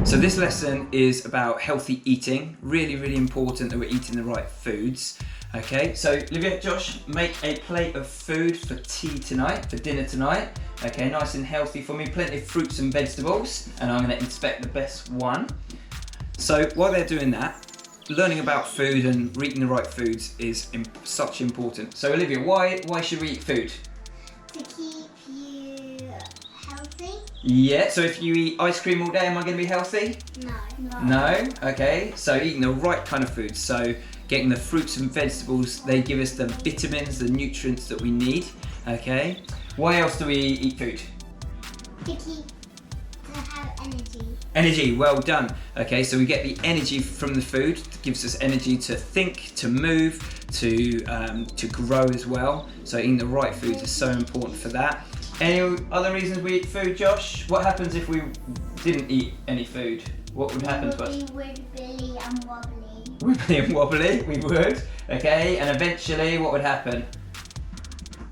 So this lesson is about healthy eating. Really important that we're eating the right foods. Okay, so Olivia, Josh, make a plate of food for tea tonight, for dinner tonight. Okay, nice and healthy for me, plenty of fruits and vegetables, and I'm going to inspect the best one. So while they're doing that, learning about food and eating the right foods is such important. So Olivia, why should we eat food? To keep you healthy? Yeah, so if you eat ice cream all day, am I going to be healthy? No. No? Okay, so eating the right kind of food. So getting the fruits and vegetables, they give us the vitamins, the nutrients that we need. Okay, why else do we eat food? To have energy. Energy, well done. Okay, so we get the energy from the food. It gives us energy to think, to move, to grow as well. So eating the right foods is so important for that. Any other reasons we eat food, Josh? What happens if we didn't eat any food? What would happen to us? We would wibbly and wobbly. Wibbly and wobbly, we would. Okay, and eventually what would happen?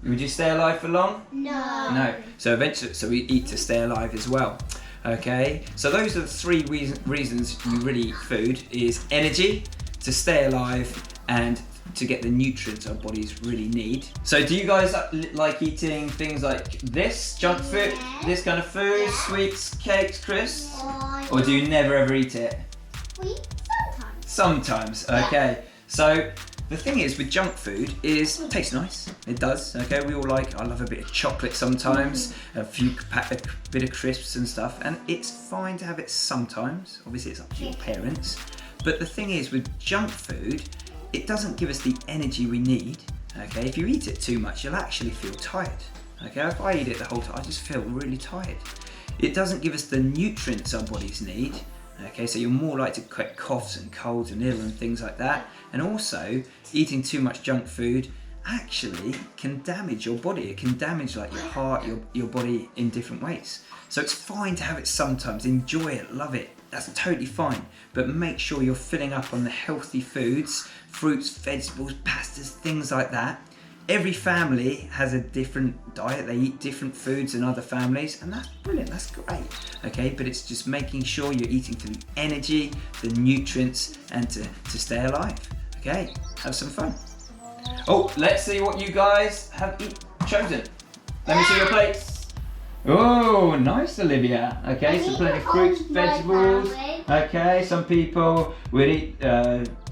Would you stay alive for long? No. So eventually, so we eat to stay alive as well. Okay, so those are the three reasons you really eat food: is energy, to stay alive, and to get the nutrients our bodies really need. So do you guys like eating things like this, junk food, this kind of food, Yeah. sweets, cakes, crisps? Or Or do you never ever eat it? we sometimes. Sometimes, okay. So the thing is with junk food is it tastes nice. It does, okay. We all I love a bit of chocolate sometimes, a bit of crisps and stuff, and it's fine to have it sometimes. Obviously it's up to your parents. But the thing is with junk food, it doesn't give us the energy we need, okay. If you eat it too much, you'll actually feel tired, okay. If I eat it the whole time, I just feel really tired. It doesn't give us the nutrients our bodies need. Okay, so you're more likely to get coughs and colds and ill and things like that. And also, eating too much junk food actually can damage your body. It can damage like your heart, your body in different ways. So it's fine to have it sometimes. Enjoy it, love it. That's totally fine. But make sure you're filling up on the healthy foods, fruits, vegetables, pastas, things like that. Every family has a different diet. They eat different foods than other families, and that's brilliant, that's great. Okay, but it's just making sure you're eating for the energy, the nutrients, and to stay alive. Okay, have some fun. Oh, let's see what you guys have chosen. Let me see your plates. Oh, nice, Olivia. Okay, so plenty of fruits, vegetables. Okay, some people would eat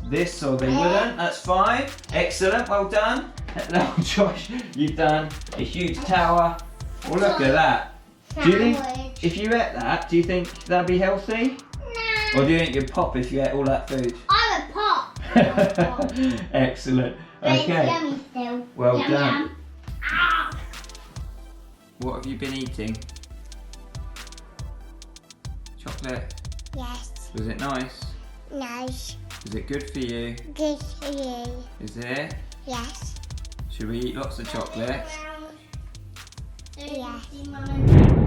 this or they wouldn't. That's fine. Excellent, well done. Now, Josh, you've done a huge tower. Oh, look at that. Do you think, if you ate that, do you think that'd be healthy? No. Or do you think you'd pop if you ate all that food? I would pop. Excellent. But it's Okay. yummy still. Well Yum, done. yum. Ah. What have you been eating? Chocolate. Yes. Was it nice? Nice. Is it good for you? Good for you. Is it? Yes. Should we eat lots of chocolate? Yes.